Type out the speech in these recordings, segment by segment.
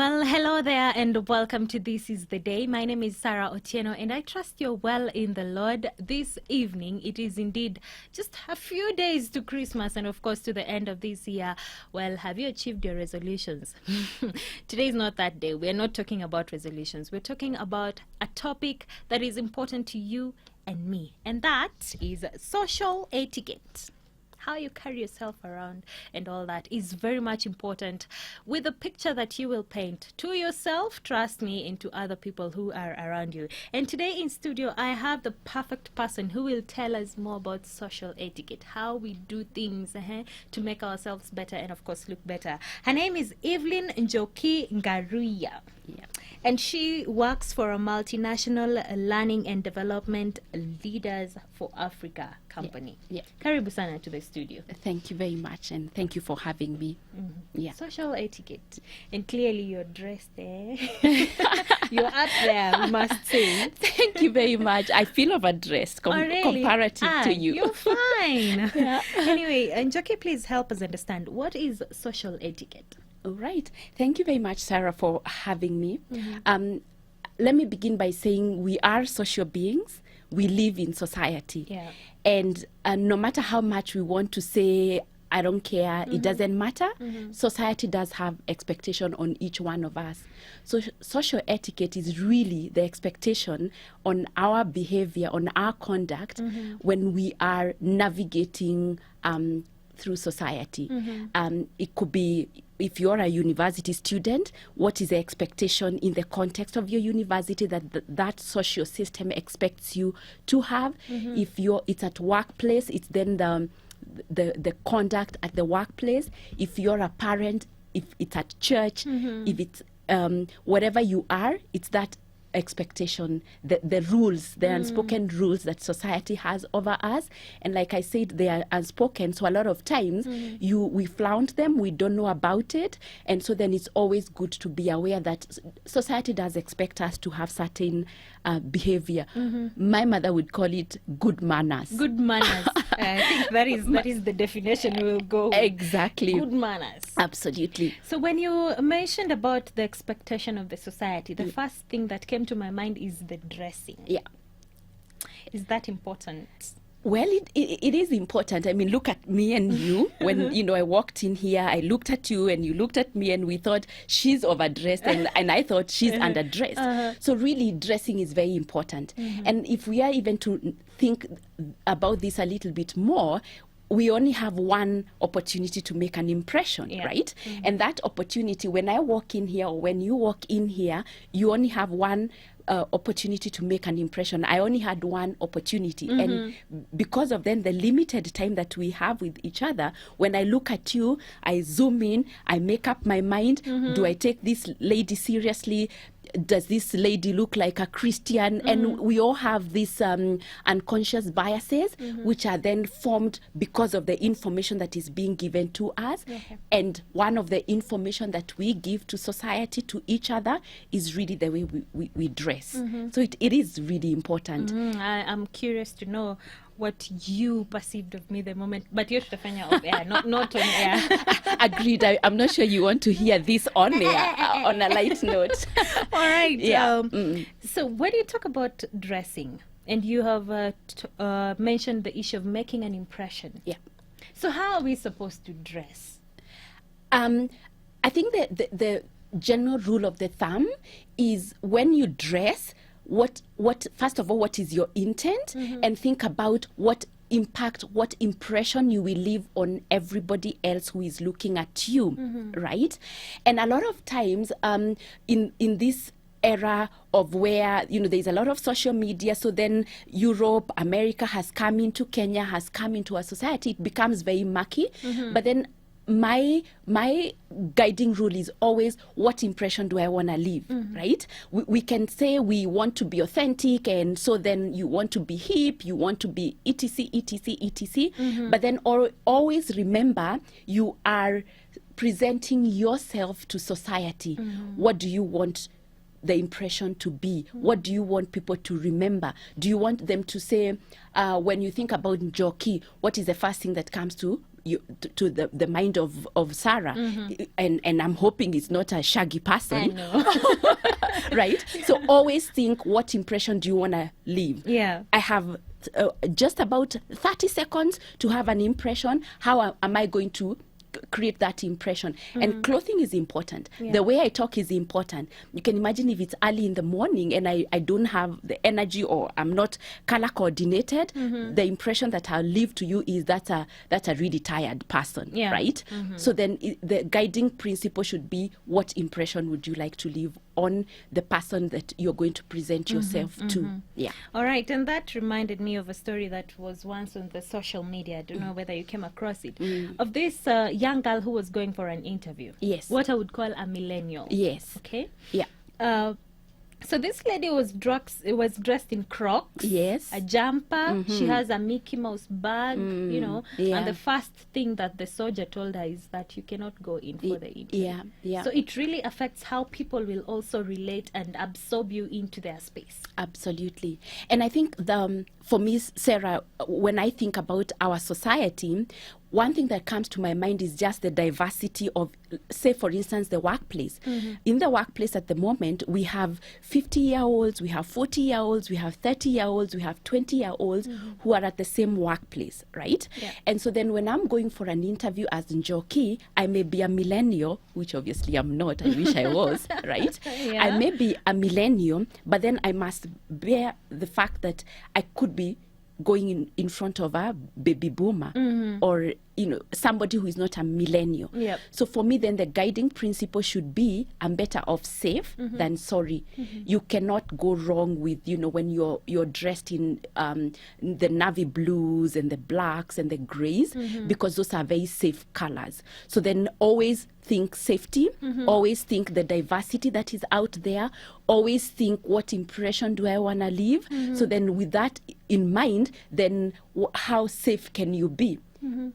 Well, hello there and welcome to This is the Day. My name is Sarah Otieno and I trust you're well in the Lord. This evening, it is indeed just a few days to Christmas and of course to the end of this year. Well, have you achieved your resolutions? Today is not that day. We're not talking about resolutions. We're talking about a topic that is important to you and me, and that is social etiquette. How you carry yourself around and all that is very much important with the picture that you will paint to yourself, trust me, and to other people who are around you. And today in studio, I have the perfect person who will tell us more about social etiquette, how we do things to make ourselves better and, of course, look better. Her name is Evelyn Njoki Ngaruya. Yeah. And she works for a multinational learning and development Leaders for Africa company. Yeah. Karibu sana to the studio. Thank you very much, and thank you for having me. Yeah. Social etiquette. And clearly you're dressed there. You're up there, we must say. Thank you very much. I feel overdressed comparative to you. You're fine. Yeah. Anyway, Njoki, please help us understand, what is social etiquette? All right. Thank you very much, Sarah, for having me. Let me begin by saying we are social beings. We live in society. Yeah. And no matter how much we want to say, I don't care, it doesn't matter, society does have expectation on each one of us. So social etiquette is really the expectation on our behavior, on our conduct when we are navigating through society. It could be, if you're a university student, what is the expectation in the context of your university that that social system expects you to have? If it's at workplace, it's then the conduct at the workplace. If you're a parent, if it's at church, if it's whatever you are, it's that expectation, the rules, the unspoken rules that society has over us. And like I said, they are unspoken, so a lot of times we flaunt them, we don't know about it, and so then it's always good to be aware that society does expect us to have certain behavior. My mother would call it good manners. Good manners. I think that is the definition we will go with. Exactly. Good manners. Absolutely. So when you mentioned about the expectation of the society, the first thing that came to my mind is the dressing. Yeah. Is that important? Well, it is important. I mean, look at me and you. When, I walked in here, I looked at you and you looked at me and we thought she's overdressed and I thought she's underdressed. So really, dressing is very important. And if we are even to think about this a little bit more, we only have one opportunity to make an impression, right? And that opportunity, when I walk in here or when you walk in here, you only have one opportunity to make an impression. I only had one opportunity. And because of then the limited time that we have with each other, when I look at you, I zoom in, I make up my mind. Do I take this lady seriously? Does this lady look like a Christian? And we all have these unconscious biases, which are then formed because of the information that is being given to us. And one of the information that we give to society, to each other, is really the way we dress. So it is really important. I'm curious to know what you perceived of me the moment, but you're off air, not on air. Agreed. I'm not sure you want to hear this on air, on a light note. All right. Yeah. So when you talk about dressing, and you have mentioned the issue of making an impression. Yeah. So how are we supposed to dress? I think that the general rule of the thumb is when you dress, what first of all, what is your intent, and think about what impact, what impression you will leave on everybody else who is looking at you, right? And a lot of times in this era of where there's a lot of social media, so then Europe, America has come into Kenya, has come into our society, it becomes very murky. But then my guiding rule is always, what impression do I want to leave, right? We can say we want to be authentic, and so then you want to be hip, you want to be etc, etc, etc. But then always remember, you are presenting yourself to society. What do you want the impression to be? What do you want people to remember? Do you want them to say, when you think about Njoki, what is the first thing that comes to to the mind of Sarah, and I'm hoping it's not a shaggy person. I know. Right? So always think, what impression do you want to leave? Yeah. I have just about 30 seconds to have an impression. How am I going to create that impression? And clothing is important. The way I talk is important. You can imagine if it's early in the morning and I don't have the energy, or I'm not color coordinated, the impression that I'll leave to you is that's a really tired person, right? So then the guiding principle should be, what impression would you like to leave on the person that you're going to present yourself to? Yeah. All right. And that reminded me of a story that was once on the social media. I don't know whether you came across it. Of this young girl who was going for an interview. Yes. What I would call a millennial. Yes. Okay. Yeah. So this lady was dressed in Crocs. Yes. A jumper. She has a Mickey Mouse bag, and the first thing that the soldier told her is that you cannot go in for the interview. Yeah. So it really affects how people will also relate and absorb you into their space. Absolutely. And I think for me, Sarah, when I think about our society, one thing that comes to my mind is just the diversity of, say, for instance, the workplace. In the workplace at the moment, we have 50-year-olds, we have 40-year-olds, we have 30-year-olds, we have 20-year-olds who are at the same workplace, right? Yeah. And so then when I'm going for an interview as Njoki, I may be a millennial, which obviously I'm not. I wish I was, right? Yeah. I may be a millennial, but then I must bear the fact that I could be going in front of a baby boomer or somebody who is not a millennial. Yep. So for me, then the guiding principle should be, I'm better off safe than sorry. You cannot go wrong with when you're dressed in the navy blues and the blacks and the grays, because those are very safe colors. So then always think safety, always think the diversity that is out there, always think, what impression do I want to leave? So then with that in mind, then how safe can you be?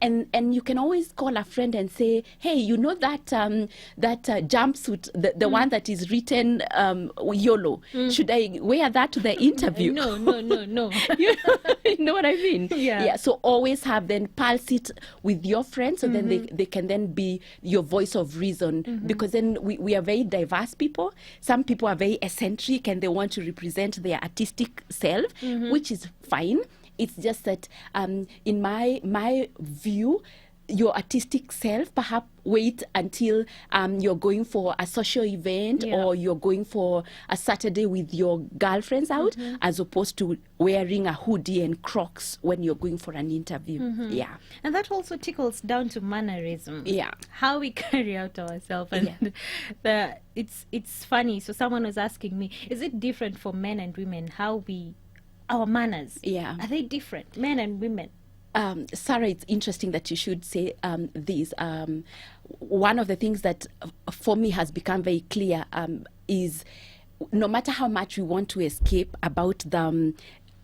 And you can always call a friend and say, hey, that jumpsuit, the one that is written YOLO, should I wear that to the interview? No. You know what I mean? Yeah. So always have then pulse it with your friends, so then they can then be your voice of reason, because then we are very diverse people. Some people are very eccentric and they want to represent their artistic self, which is fine. It's just that in my view, your artistic self, perhaps wait until you're going for a social event or you're going for a Saturday with your girlfriends out, as opposed to wearing a hoodie and Crocs when you're going for an interview. Yeah. And that also tickles down to mannerism. Yeah. How we carry out ourselves. And it's funny. So someone was asking me, is it different for men and women, our manners? Yeah. Are they different, men and women? Sarah, it's interesting that you should say this. One of the things that for me has become very clear is, no matter how much we want to escape about the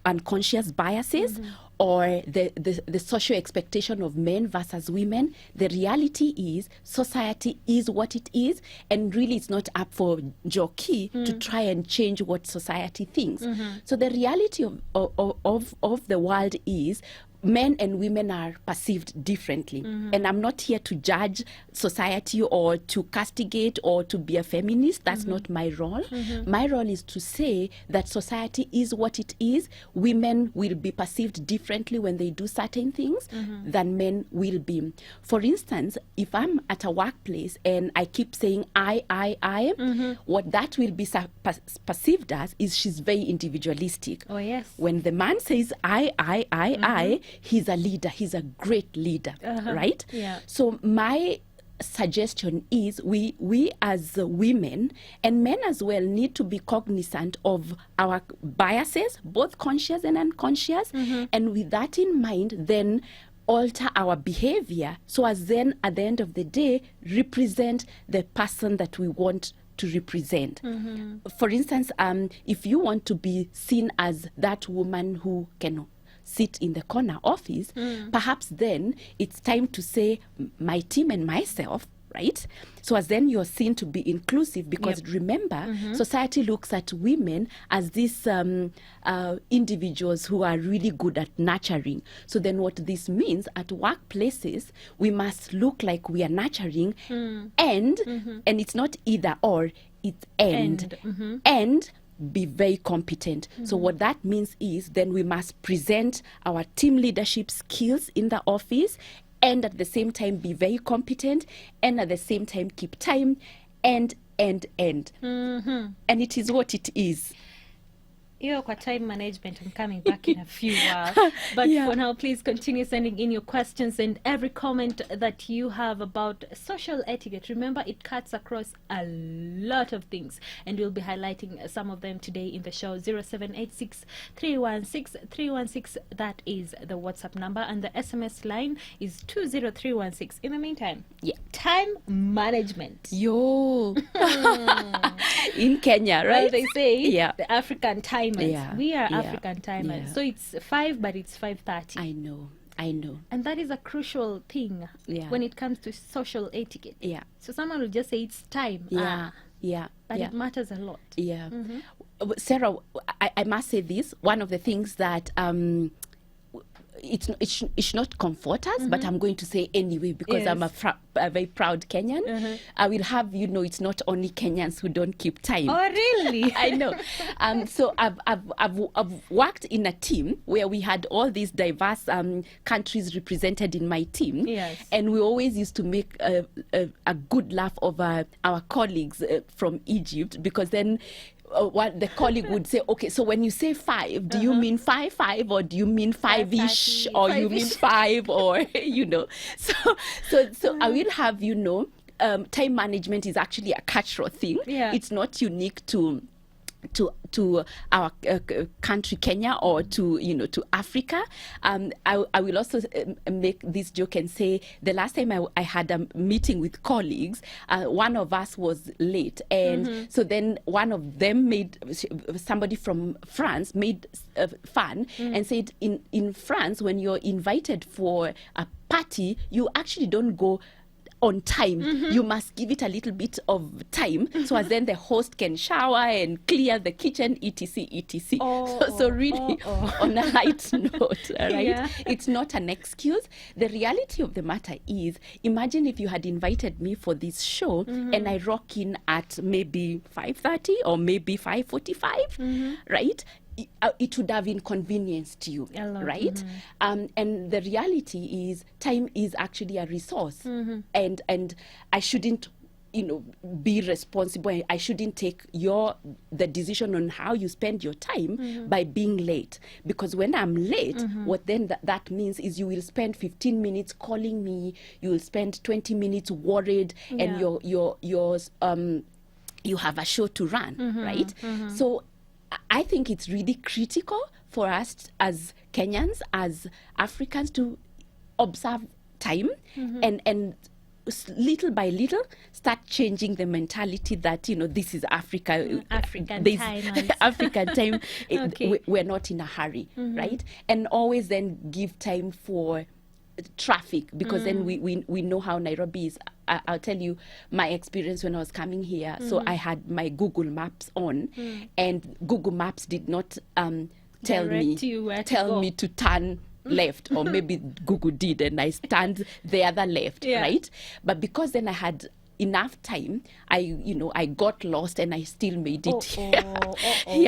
unconscious biases or the social expectation of men versus women, the reality is society is what it is, and really it's not up for Jockey to try and change what society thinks. So the reality of the world is, men and women are perceived differently. And I'm not here to judge society or to castigate or to be a feminist. That's not my role. My role is to say that society is what it is. Women will be perceived differently when they do certain things than men will be. For instance, if I'm at a workplace and I keep saying I, what that will be perceived as is she's very individualistic. Oh, yes. When the man says I, he's a leader. He's a great leader, right? Yeah. So my suggestion is we as women and men as well need to be cognizant of our biases, both conscious and unconscious. And with that in mind, then alter our behavior so as then at the end of the day represent the person that we want to represent. For instance, if you want to be seen as that woman who can sit in the corner office, perhaps then it's time to say, my team and myself, right? So as then you're seen to be inclusive, because remember, society looks at women as these individuals who are really good at nurturing. So then what this means, at workplaces, we must look like we are nurturing, and it's not either or, it's and be very competent. So what that means is then we must present our team leadership skills in the office, and at the same time be very competent, and at the same time keep time, and and it is what it is. Hiyo kwa time management, I'm coming back in a few hours. But for now, please continue sending in your questions and every comment that you have about social etiquette. Remember, it cuts across a lot of things, and we'll be highlighting some of them today in the show. 0786 316 316. That is the WhatsApp number, and the SMS line is 20316. In the meantime, time management. Yo. In Kenya, right? Well, they say the African timers. We are African timers. Yeah. So it's 5, but it's 5:30. I know. And that is a crucial thing when it comes to social etiquette. Yeah. So someone will just say it's time. But it matters a lot. Yeah. Sarah, I must say this. One of the things that it should not comfort us, but I'm going to say anyway, because I'm a very proud Kenyan. I will have it's not only Kenyans who don't keep time. Oh, really? I know. So I've worked in a team where we had all these diverse countries represented in my team. Yes. And we always used to make a good laugh over our colleagues from Egypt, because then what the colleague would say, okay, so when you say 5, do you mean 5 or do you mean 5-ish, or you mean 5, or so I will have time management is actually a cultural thing. It's not unique to our country Kenya, or to Africa. I will also make this joke and say the last time I had a meeting with colleagues, one of us was late, and so then one of them somebody from France made fun and said, in France, when you're invited for a party, you actually don't go on time. You must give it a little bit of time, so as then the host can shower and clear the kitchen, etc. So really, on a light note, right? It's not an excuse. The reality of the matter is, imagine if you had invited me for this show and I rock in at maybe 5:30 or maybe 5:45, right? It would have inconvenienced you, right? And the reality is, time is actually a resource, and I shouldn't be responsible. I shouldn't take the decision on how you spend your time by being late, because when I'm late, what then that means is you will spend 15 minutes calling me, you will spend 20 minutes worried, and you have a show to run, right? So I think it's really critical for us as Kenyans, as Africans, to observe time and little by little start changing the mentality that this is Africa, African time. We're not in a hurry, right? And always then give time for traffic, because then we know how Nairobi is. I'll tell you my experience when I was coming here. So I had my Google Maps on, and Google Maps did not tell me to turn left, or maybe Google did, and I stand the other left, right? But because then I had enough time, I got lost, and I still made it here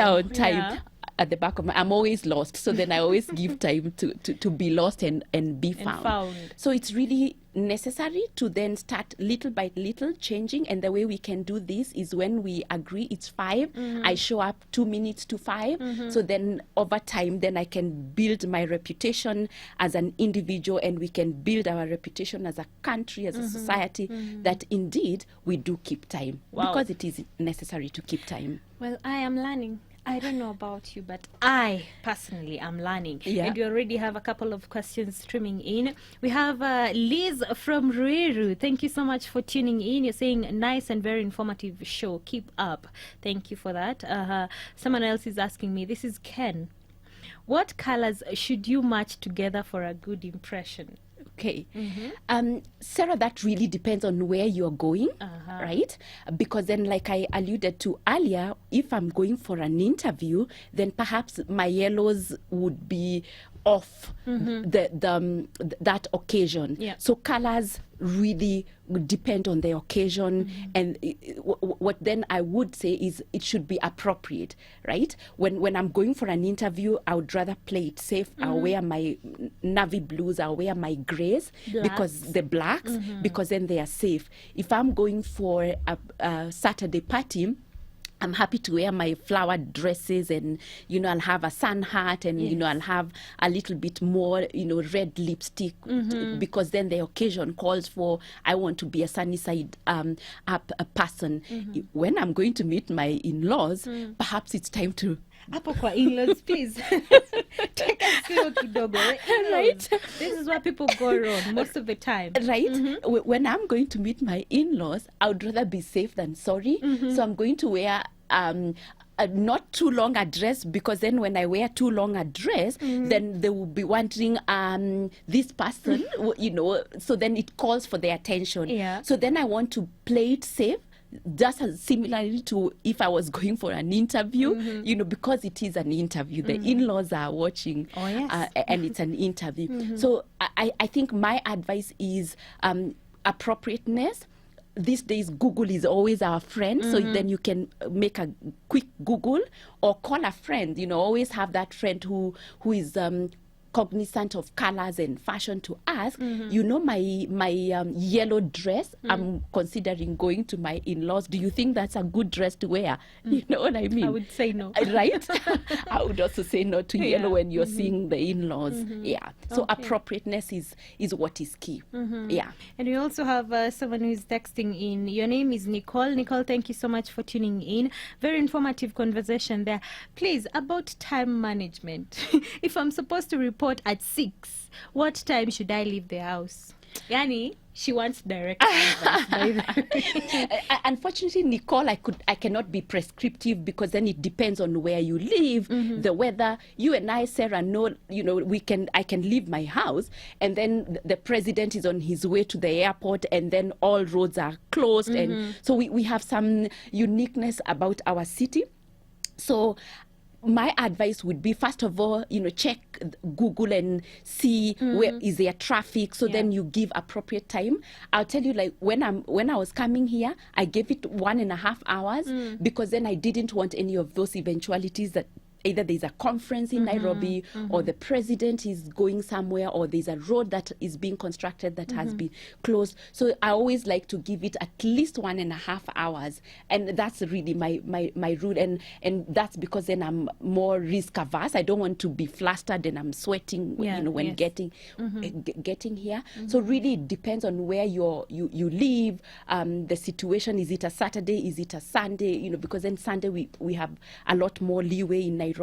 on time. At the back of I'm always lost, so then I always give time to be lost and be found. So it's really necessary to then start little by little changing, and the way we can do this is when we agree it's 5, I show up 2 minutes to 5, so then over time then I can build my reputation as an individual, and we can build our reputation as a country, as a society, that indeed we do keep time, because it is necessary to keep time. Well, I am learning. I don't know about you, but I personally am learning. And we already have a couple of questions streaming in. We have Liz from Ruiru. Thank you so much for tuning in. You're saying nice and very informative show. Keep up. Thank you for that. Someone else is asking me. This is Ken. What colors should you match together for a good impression? Okay. Sarah, that really depends on where you're going, right? Because then, like I alluded to earlier, if I'm going for an interview, then perhaps my yellows would be off that occasion. Yeah. So colors really depend on the occasion, and what then I would say is it should be appropriate, right? When I'm going for an interview, I would rather play it safe. I'll wear my navy blues, I'll wear my grays, because the blacks, because then they are safe. If I'm going for a Saturday party, I'm happy to wear my flowered dresses, and I'll have a sun hat, and I'll have a little bit more red lipstick, because then the occasion calls for, I want to be a sunny side up a person. When I'm going to meet my in-laws, perhaps it's time to hapo kwa in-laws, please. Take us slow kidogo. Right? This is where people go wrong most of the time. Right? When I'm going to meet my in-laws, I would rather be safe than sorry. So I'm going to wear not too long a dress, because then when I wear too long a dress, then they will be wondering, this person, so then it calls for their attention. Yeah. So then I want to play it safe, just as similarly to if I was going for an interview, because it is an interview, the in-laws are watching, and it's an interview. So I think my advice is appropriateness. These days, Google is always our friend, so then you can make a quick Google or call a friend. Always have that friend who is cognizant of colors and fashion to ask, my yellow dress, I'm considering going to my in-laws. Do you think that's a good dress to wear? You know what I mean? I would say no. Right? I would also say no to yellow when you're seeing the in-laws. Yeah. So appropriateness is what is key. Yeah. And we also have someone who is texting in. Your name is Nicole. Nicole, thank you so much for tuning in. Very informative conversation there. Please, about time management. If I'm supposed to report at 6, what time should I leave the house? Yani, she wants direct advice, by the way. Unfortunately, Nicole, I cannot be prescriptive, because then it depends on where you live, the weather. You and I, Sarah, know, I can leave my house, and then the president is on his way to the airport, and then all roads are closed. And so we have some uniqueness about our city. So my advice would be, first of all, check Google and see where is there traffic, so then you give appropriate time. I'll tell you, like, when I was coming here, I gave it 1.5 hours, because then I didn't want any of those eventualities that either there's a conference in Nairobi, or the president is going somewhere, or there's a road that is being constructed that has been closed. So I always like to give it at least 1.5 hours. And that's really my rule. And that's because then I'm more risk averse. I don't want to be flustered and I'm sweating, when getting here. So really it depends on where you live, the situation. Is it a Saturday? Is it a Sunday? Because then Sunday we have a lot more leeway in Nairobi.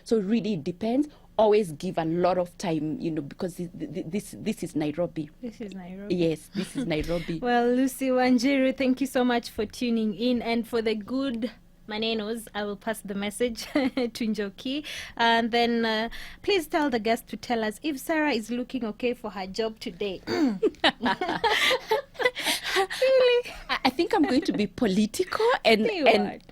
So really it depends. Always give a lot of time, because this is Nairobi. This is Nairobi. Yes, this is Nairobi. Well, Lucy Wanjiru, thank you so much for tuning in, and for the good manenos, I will pass the message to Njoki, and then please tell the guest to tell us if Sarah is looking okay for her job today. Really? I think I'm going to be political and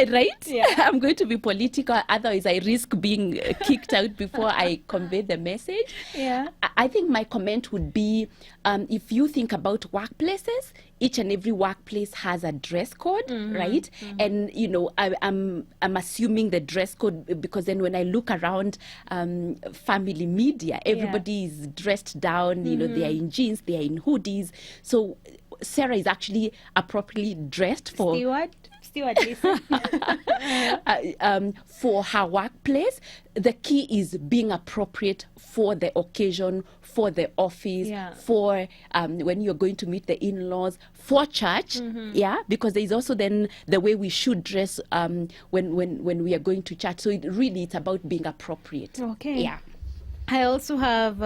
right? Yeah. I'm going to be political, otherwise I risk being kicked out before I convey the message. Yeah. I think my comment would be, if you think about workplaces, each and every workplace has a dress code, right? And I'm assuming the dress code, because then when I look around family media, everybody is dressed down, they are in jeans, they are in hoodies. So Sarah is actually appropriately dressed for Steward, listen. For her workplace. The key is being appropriate for the occasion, for the office, for when you're going to meet the in-laws, for church, because there is also then the way we should dress when we are going to church. So it's about being appropriate. Okay. Yeah. I also have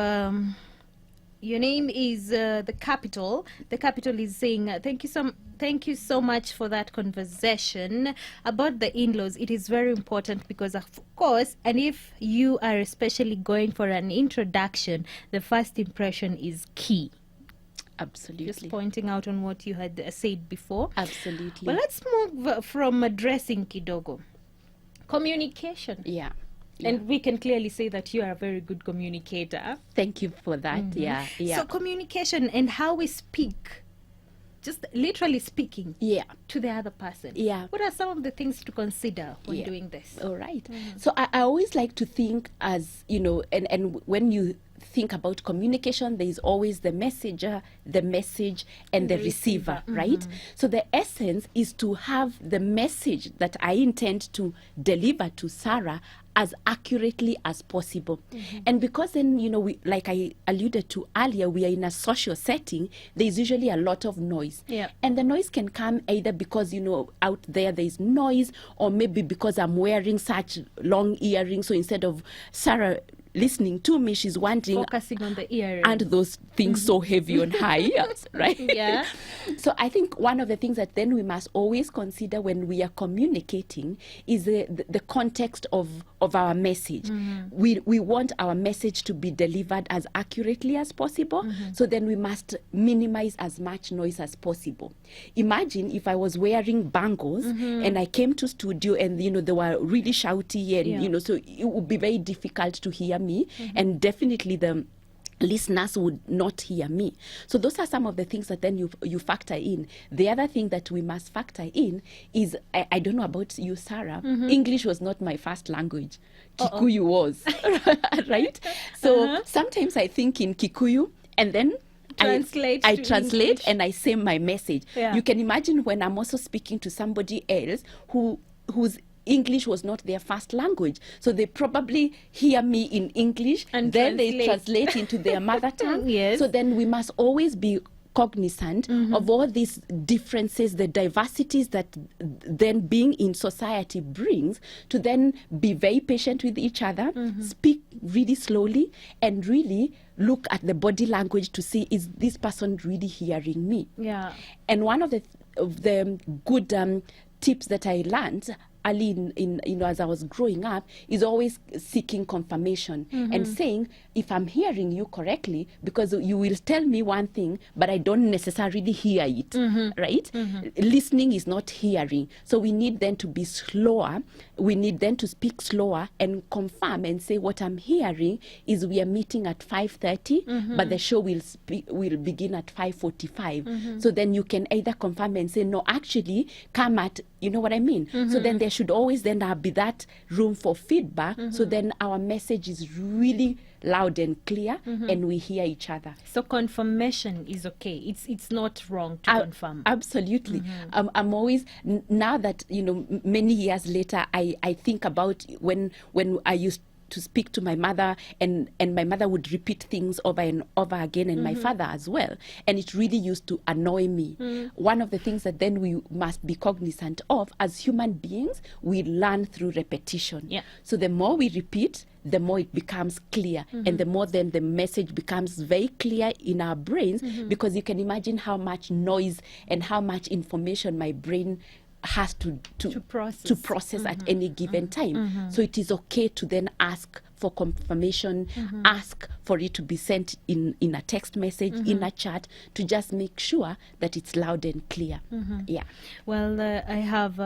your name is the Capital. The Capital is saying thank you so much for that conversation about the in-laws. It is very important because, of course, and if you are especially going for an introduction, the first impression is key. Absolutely. Just pointing out on what you had said before. Absolutely. Well, let's move from addressing kidogo. Communication. Yeah. And we can clearly say that you are a very good communicator. Thank you for that. Yeah. So communication and how we speak, just literally speaking to the other person. What are some of the things to consider when doing this? All right. So I always like to think as, and when you think about communication, there is always the messenger, the message, and the receiver, right? So the essence is to have the message that I intend to deliver to Sarah as accurately as possible. And because then, we, like I alluded to earlier, we are in a social setting, there's usually a lot of noise. And the noise can come either because, out there's noise, or maybe because I'm wearing such long earrings. So instead of Sarah listening to me, she's wanting focusing on the earrings and those things so heavy on her ears, right? So I think one of the things that then we must always consider when we are communicating is the context of our message. We want our message to be delivered as accurately as possible, so then we must minimize as much noise as possible. Imagine if I was wearing bangles and I came to studio and they were really shouty and so it would be very difficult to hear me, and definitely the listeners would not hear me. So those are some of the things that then you factor in. The other thing that we must factor in is, I don't know about you, Sarah, English was not my first language. Kikuyu was, right? So sometimes I think in Kikuyu and then I translate and I say my message. You can imagine when I'm also speaking to somebody else whose English was not their first language. So they probably hear me in English and then they translate into their mother tongue. So then we must always be cognizant of all these differences, the diversities that then being in society brings, to then be very patient with each other, speak really slowly, and really look at the body language to see, is this person really hearing me? And one of the good tips that I learned early in as I was growing up is always seeking confirmation and saying, if I'm hearing you correctly, because you will tell me one thing but I don't necessarily hear it, right? Listening is not hearing, so we need then to be slower, we need then to speak slower and confirm and say, what I'm hearing is we are meeting at 5:30 but the show will begin at 5:45. So then you can either confirm and say, no, actually come at, you know what I mean? So then there should always then be that room for feedback, so then our message is really loud and clear and we hear each other. So confirmation is okay, it's not wrong to confirm. Absolutely. I'm always, now that many years later, I think about when I used to speak to my mother, and my mother would repeat things over and over again, and my father as well, and it really used to annoy me. One of the things that then we must be cognizant of as human beings, we learn through repetition. So the more we repeat, the more it becomes clear, and the more then the message becomes very clear in our brains, because you can imagine how much noise and how much information my brain has to process at any given time. So it is okay to then ask for confirmation, ask for it to be sent in a text message, in a chat, to just make sure that it's loud and clear. Well, I have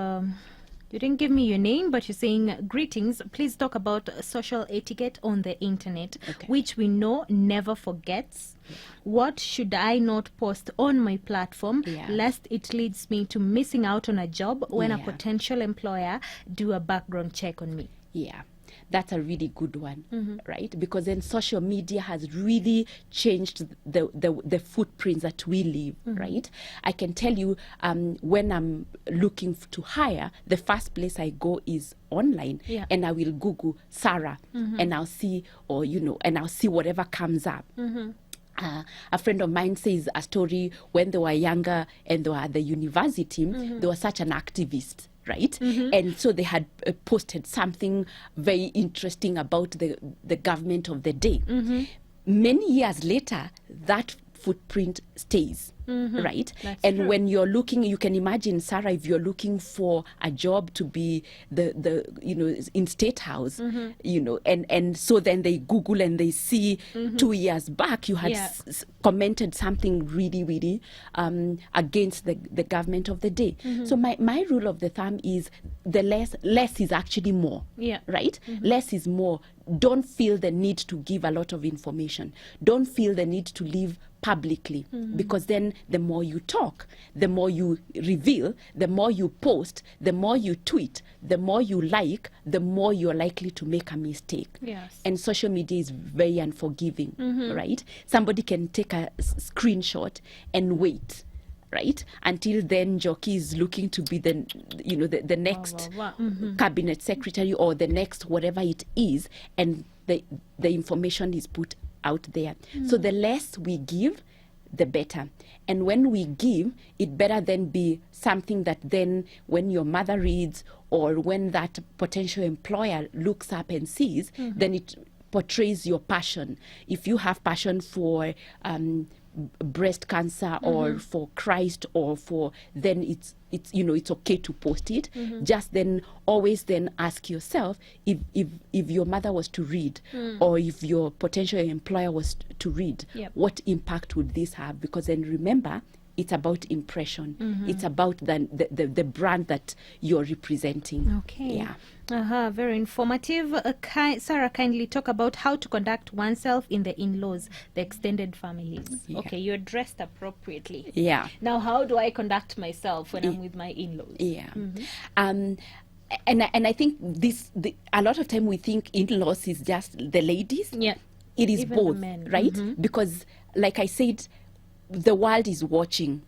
you didn't give me your name, but you're saying, greetings, please talk about social etiquette on the internet, which we know never forgets. What should I not post on my platform, lest it leads me to missing out on a job when a potential employer do a background check on me? That's a really good one, right? Because then social media has really changed the footprints that we leave, right? I can tell you, when I'm looking to hire, the first place I go is online, and I will Google Sarah, and I'll see, and I'll see whatever comes up. A friend of mine says a story when they were younger and they were at the university, they were such an activist, right? And so they had posted something very interesting about the government of the day. Many years later, that footprint stays. right? That's And true. when you're looking, you can imagine, Sarah, if you're looking for a job to be the in State House, and so then they Google and they see 2 years back you had commented something really, really against the government of the day. So my rule of the thumb is the less is actually more, right? Less is more. Don't feel the need to give a lot of information. Don't feel the need to live publicly, because then the more you talk, the more you reveal, the more you post, the more you tweet, the more you like, the more you're likely to make a mistake. Yes. And social media is very unforgiving, right? Somebody can take a screenshot and wait, right, until then Njoki is looking to be the next cabinet secretary or the next whatever it is, and the information is put out there. So the less we give, the better. And when we give, it better then be something that then when your mother reads or when that potential employer looks up and sees, then it portrays your passion. If you have passion for breast cancer or for Christ or for, then it's okay to post it. Just then always then ask yourself, if your mother was to read or if your potential employer was to read, what impact would this have? Because then remember, it's about impression. It's about the brand that you're representing. Okay. Very informative. Sarah, kindly talk about how to conduct oneself in the in-laws, the extended families. Okay, you're dressed appropriately. Now, how do I conduct myself when I'm with my in-laws? And I think a lot of time we think in-laws is just the ladies. It is even both, the men. right? Because, like I said, the world is watching.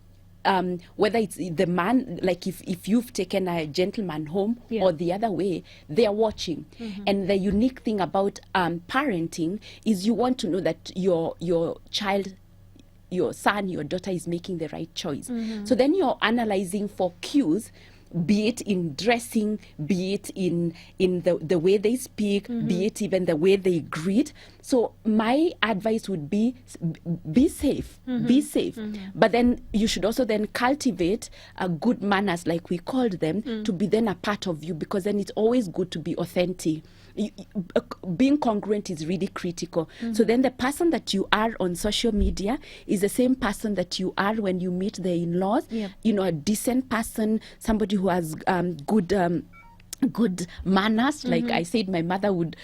Whether it's the man, like if you've taken a gentleman home or the other way, they are watching. And the unique thing about parenting is you want to know that your child, your son, your daughter is making the right choice. So then you're analyzing for cues, be it in dressing, be it in the way they speak, be it even the way they greet. So my advice would be safe, be safe. But then you should also then cultivate good manners, like we called them, to be then a part of you, because then it's always good to be authentic. Being congruent is really critical. So then the person that you are on social media is the same person that you are when you meet the in-laws. A decent person, somebody who has good manners, like I said my mother would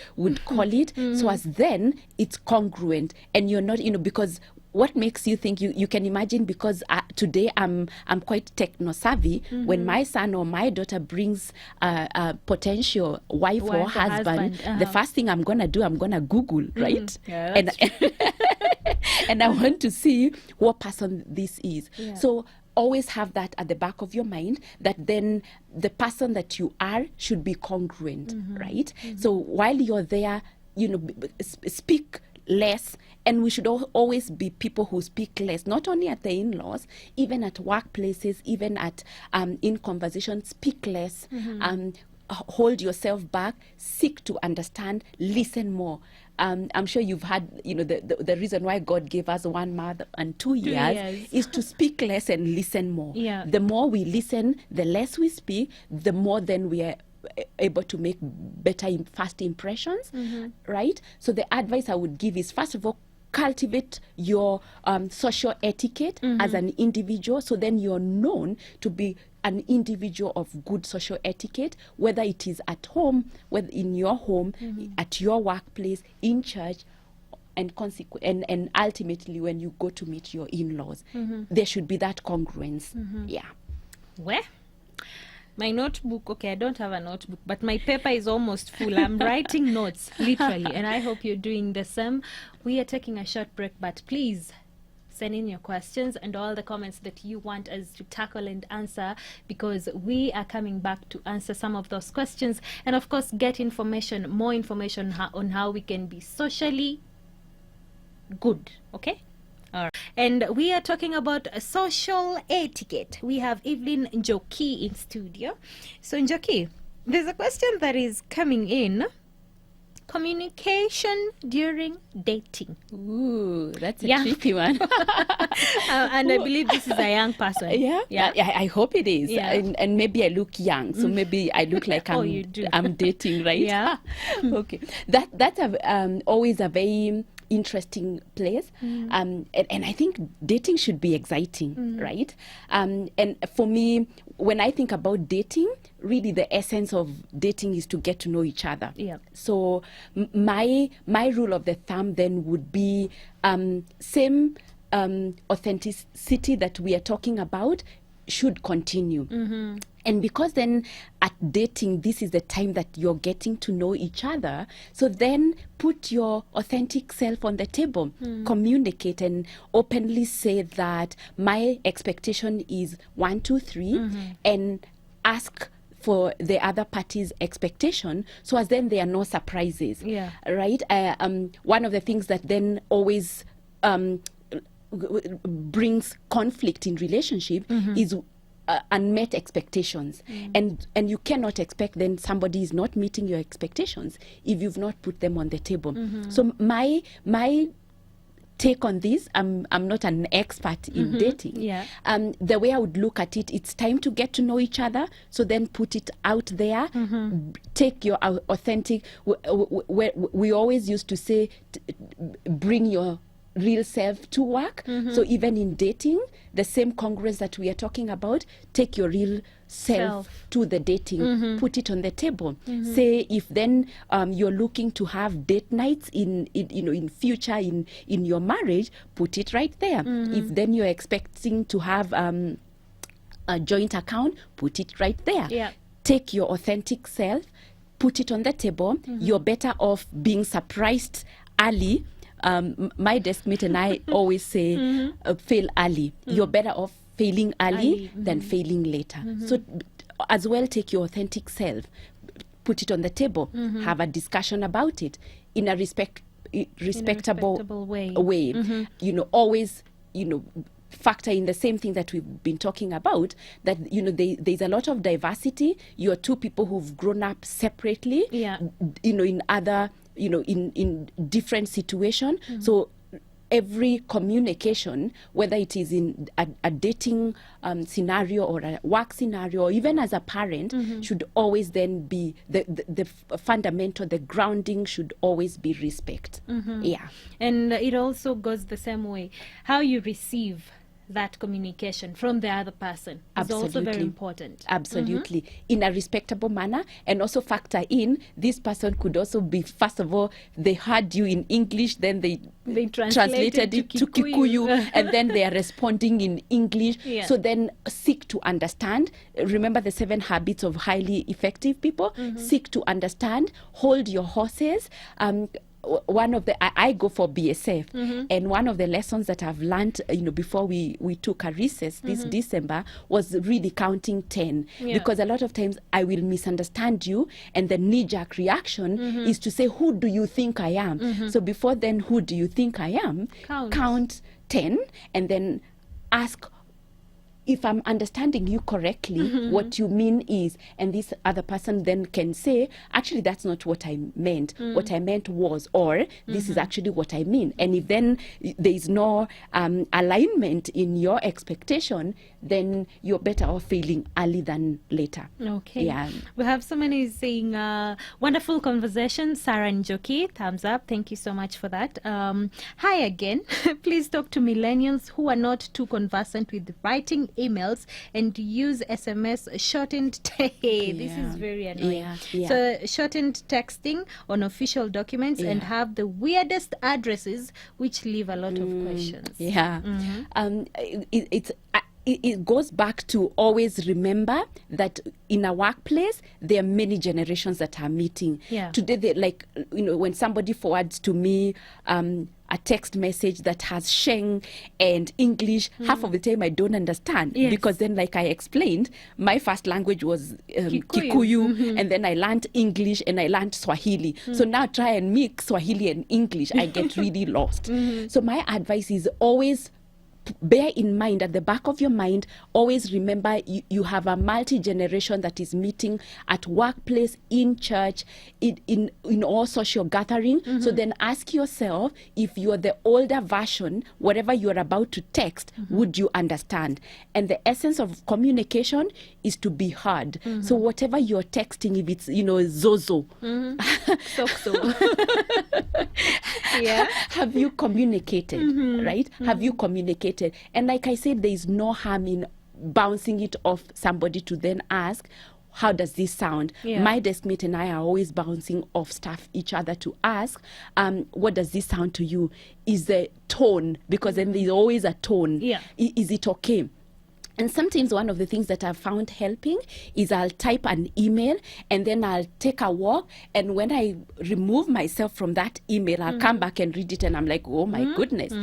call it. So as then it's congruent, and you're not, because what makes you think you can imagine, because today I'm quite techno savvy. When my son or my daughter brings a potential wife or husband, the first thing I'm gonna do, I'm gonna Google, right? And I want to see what person this is. So always have that at the back of your mind, that then the person that you are should be congruent, right? So while you're there, speak less. And we should always be people who speak less, not only at the in-laws, even at workplaces, even at in conversation. Speak less, hold yourself back, seek to understand, listen more. I'm sure you've had, the reason why God gave us 1 month and 2 years is to speak less and listen more. The more we listen, the less we speak, the more then we are able to make better first impressions, right? So the advice I would give is, first of all, cultivate your social etiquette as an individual, so then you're known to be an individual of good social etiquette, whether it is at home, whether in your home, at your workplace, in church, and ultimately when you go to meet your in-laws. There should be that congruence. Where? My notebook, okay, I don't have a notebook, but my paper is almost full. I'm writing notes, literally, and I hope you're doing the same. We are taking a short break, but please send in your questions and all the comments that you want us to tackle and answer, because we are coming back to answer some of those questions and, of course, get more information on how we can be socially good, okay? All right. And we are talking about social etiquette. We have Evelyn Njoki in studio. So Njoki, there's a question that is coming in communication during dating. Ooh, that's a tricky one. And I believe this is a young person. Yeah. I hope it is. Yeah. And maybe I look young, so maybe I look like Oh, you do. I'm dating, right? Yeah. Okay. That's always a very interesting place. And I think dating should be exciting, right? And for me, when I think about dating, really the essence of dating is to get to know each other. Yeah. So my rule of the thumb then would be same authenticity that we are talking about should continue. And because then at dating, this is the time that you're getting to know each other. So then put your authentic self on the table, communicate and openly say that my expectation is 1, 2, 3, and ask for the other party's expectation, so as then there are no surprises. Yeah. Right? One of the things that then always brings conflict in relationship is unmet expectations, and you cannot expect then somebody is not meeting your expectations if you've not put them on the table. So my take on this, I'm not an expert in dating. Yeah. The way I would look at it, it's time to get to know each other, so then put it out there. Take your authentic, we always used to say, bring your real self to work. So even in dating, the same congruence that we are talking about, take your real self to the dating, put it on the table. Say if then you're looking to have date nights in future in your marriage, put it right there. If then you're expecting to have a joint account, put it right there. Yeah. Take your authentic self, put it on the table. You're better off being surprised early. My desk mate and I always say, fail early. You're better off failing early than failing later. So as well, take your authentic self, put it on the table, have a discussion about it in a respectable way. Always, factor in the same thing that we've been talking about, that there's a lot of diversity. You're two people who've grown up separately, in other in different situations. So every communication, whether it is in a dating scenario or a work scenario, or even as a parent, should always then be the fundamental, the grounding should always be respect. Yeah. And it also goes the same way. How you receive that communication from the other person is also very important. Absolutely. In a respectable manner, and also factor in, this person could also be, first of all, they heard you in English, then they translated it to Kikuyu, and then they are responding in English. Yeah. So then seek to understand. Remember the 7 habits of highly effective people. Seek to understand, hold your horses. One of the I go for BSF, and one of the lessons that I've learned, before we took a recess this December, was really counting 10, because a lot of times I will misunderstand you, and the knee-jerk reaction is to say, who do you think I am? So before then, who do you think I am? Count 10, and then ask, if I'm understanding you correctly, what you mean is, and this other person then can say, actually, that's not what I meant. What I meant was, or this is actually what I mean. And if then there is no alignment in your expectation, then you're better off failing early than later. Okay. Yeah. We have so many saying, wonderful conversation. Sarah and Joki, thumbs up. Thank you so much for that. Hi again. Please talk to millennials who are not too conversant with writing emails and use SMS shortened. This is very annoying. So shortened texting on official documents and have the weirdest addresses, which leave a lot of questions. It goes back to always remember that in a workplace, there are many generations that are meeting. Today, when somebody forwards to me a text message that has Sheng and English, half of the time I don't understand, because then, like I explained, my first language was Kikuyu, and then I learned English and I learned Swahili. So now try and mix Swahili and English, I get really lost. So my advice is always bear in mind, at the back of your mind, always remember you have a multi-generation that is meeting at workplace, in church, in all social gathering. So then ask yourself, if you're the older version, whatever you're about to text, would you understand? And the essence of communication is to be heard. So whatever you're texting, if it's, zozo, So. Yeah. have you communicated, right? Have you communicated? And like I said, there is no harm in bouncing it off somebody to then ask, how does this sound? Yeah. My deskmate and I are always bouncing off stuff each other to ask, what does this sound to you? Is the tone, because then there's always a tone. Yeah. Is it okay? And sometimes one of the things that I've found helping is I'll type an email and then I'll take a walk. And when I remove myself from that email, I'll come back and read it. And I'm like, oh my goodness,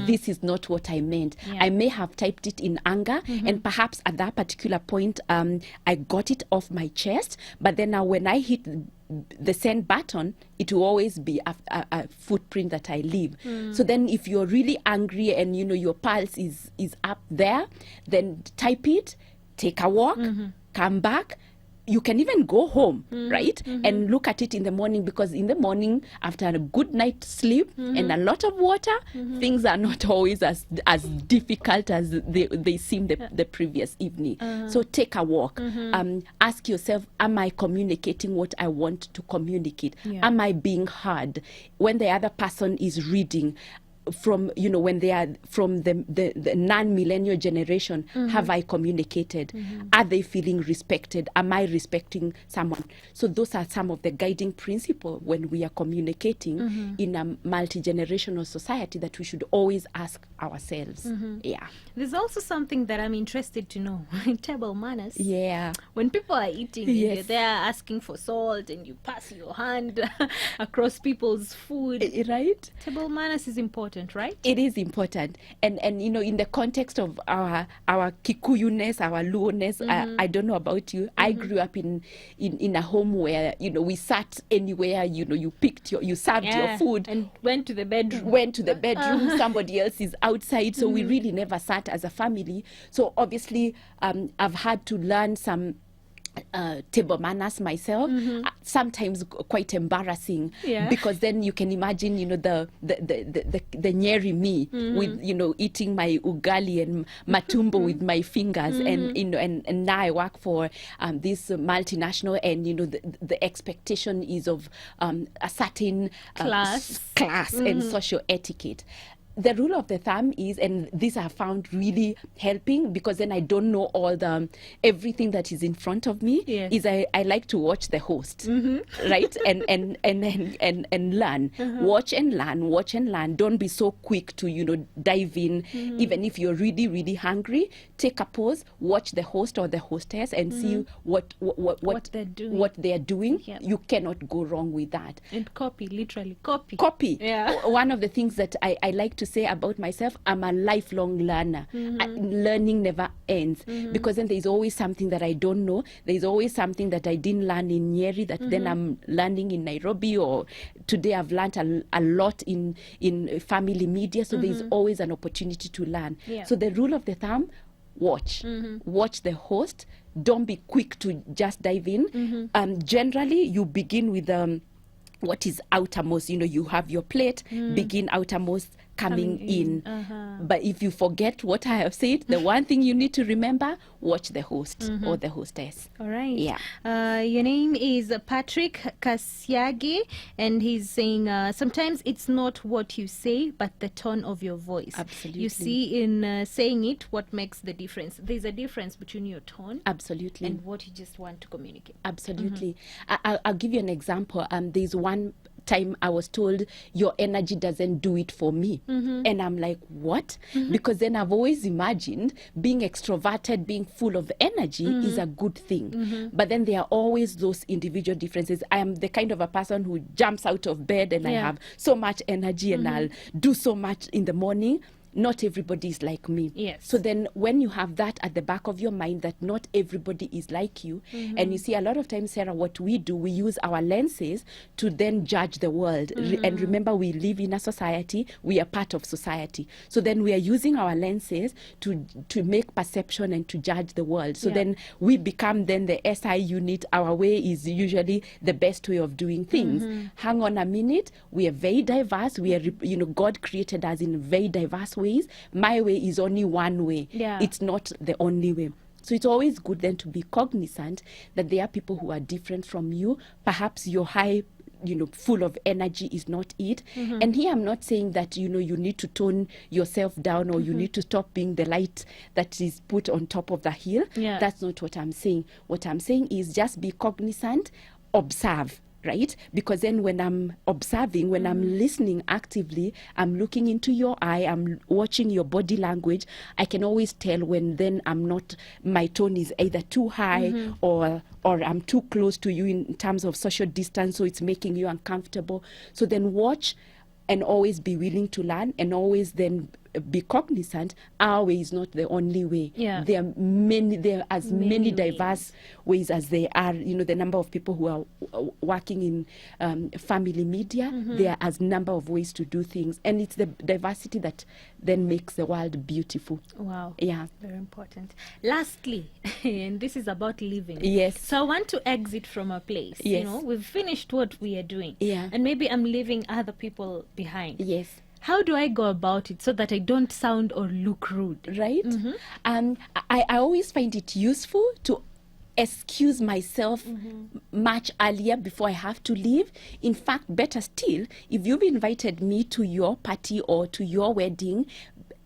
this is not what I meant. Yeah. I may have typed it in anger. And perhaps at that particular point, I got it off my chest. But then now when I hit the send button, it will always be a footprint that I leave. So then if you're really angry and your pulse is up there, then type it, take a walk, come back. You can even go home, right? And look at it in the morning, because in the morning, after a good night's sleep and a lot of water, things are not always as difficult as they seem the previous evening. So take a walk. Ask yourself, am I communicating what I want to communicate? Yeah. Am I being heard? When the other person is reading, from when they are from the non-millennial generation, have I communicated? Are they feeling respected? Am I respecting someone? So those are some of the guiding principles when we are communicating in a multi-generational society that we should always ask ourselves. Yeah. There's also something that I'm interested to know. Table manners. Yeah. When people are eating and Yes. you're there asking for salt and you pass your hand across people's food. Right? Table manners is important, right? It is important, and in the context of our Kikuyu-ness, our Luo-ness, I don't know about you. I grew up in a home where we sat anywhere. You picked you served your food and went to the bedroom. Somebody else is outside, so we really never sat as a family. So obviously, I've had to learn some table manners myself, sometimes quite embarrassing, because then you can imagine the nyeri me with eating my ugali and matumbo with my fingers, and now I work for this multinational, and the expectation is of a certain class and social etiquette. The rule of the thumb is, and these are found really helping, because then I don't know everything that is in front of me, is I like to watch the host, right? And learn. Watch and learn. Don't be so quick to, dive in. Even if you're really, really hungry, take a pause, watch the host or the hostess and see what they're doing. Yep. You cannot go wrong with that. And literally copy. Yeah. One of the things that I like to say about myself, I'm a lifelong learner. Learning never ends, because then there's always something that I don't know. There's always something that I didn't learn in Nyeri that then I'm learning in Nairobi, or today I've learned a lot in family media. So there's always an opportunity to learn. So the rule of the thumb, watch the host. Don't be quick to just dive in. Generally, you begin with what is outermost. You have your plate, begin outermost, coming in. But if you forget what I have said, the one thing you need to remember, watch the host or the hostess. All right. Yeah. Your name is Patrick Kasiagi, and he's saying sometimes it's not what you say, but the tone of your voice. Absolutely. You see, in saying it, what makes the difference? There's a difference between your tone Absolutely. and what you just want to communicate. Absolutely. I'll give you an example. There's one time I was told, your energy doesn't do it for me. And I'm like, what? Because then I've always imagined being extroverted, being full of energy is a good thing. But then there are always those individual differences. I am the kind of a person who jumps out of bed and I have so much energy and I'll do so much in the morning. not everybody is like me. Yes. So then when you have that at the back of your mind, that not everybody is like you, and you see a lot of times, Sarah, what we do, we use our lenses to then judge the world. And remember, we live in a society, we are part of society. So then we are using our lenses to make perception and to judge the world. So then we become then the SI unit. Our way is usually the best way of doing things. Hang on a minute, we are very diverse. We are, God created us in very diverse ways. My way is only one way. It's not the only way. So it's always good then to be cognizant that there are people who are different from you. Perhaps your high, full of energy is not it. And here I'm not saying that, you need to tone yourself down, or you need to stop being the light that is put on top of the hill. That's not what I'm saying. What I'm saying is just be cognizant, observe. Right? Because then when I'm observing, when I'm listening actively, I'm looking into your eye, I'm watching your body language, I can always tell when then my tone is either too high or I'm too close to you in terms of social distance, so it's making you uncomfortable. So then watch and always be willing to learn, and always then be cognizant. Our way is not the only way. There are as many diverse ways as there are, the number of people who are working in family media. There are as number of ways to do things, and it's the diversity that then makes the world beautiful. Wow. Yeah. Very important. Lastly, and this is about living. Yes. So I want to exit from a place. Yes. We've finished what we are doing. Yeah. And maybe I'm leaving other people behind. Yes. How do I go about it so that I don't sound or look rude? Right? I always find it useful to excuse myself much earlier before I have to leave. In fact, better still, if you've invited me to your party or to your wedding,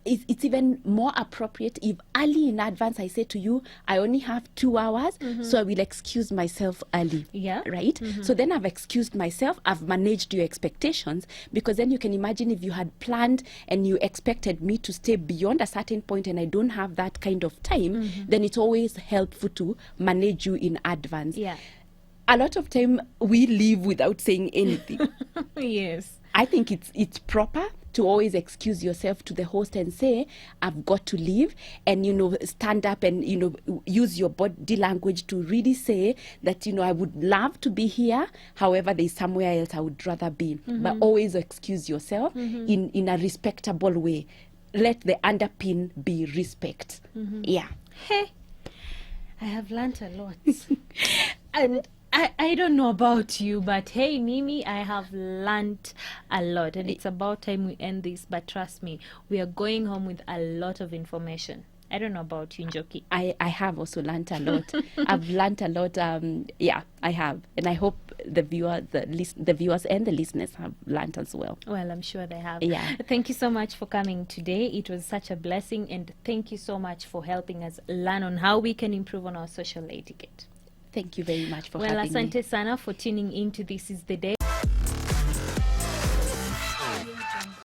it's even more appropriate if early in advance I say to you, I only have 2 hours, so I will excuse myself early. Right? So then I've excused myself, I've managed your expectations, because then you can imagine if you had planned and you expected me to stay beyond a certain point and I don't have that kind of time, then it's always helpful to manage you in advance. A lot of time we leave without saying anything. Yes. I think it's proper to always excuse yourself to the host and say, I've got to leave, and stand up and use your body language to really say that I would love to be here, however there's somewhere else I would rather be. But always excuse yourself in a respectable way. Let the underpin be respect. Hey, I have learnt a lot. And I don't know about you, but hey, Mimi, I have learnt a lot, and it's about time we end this. But trust me, we are going home with a lot of information. I don't know about you, Njoki. I have also learnt a lot. I've learnt a lot. I have, and I hope the viewers and the listeners have learnt as well. Well, I'm sure they have. Yeah. Thank you so much for coming today. It was such a blessing, and thank you so much for helping us learn on how we can improve on our social etiquette. Thank you very much for having me. Well, asante sana for tuning in to This Is The Day.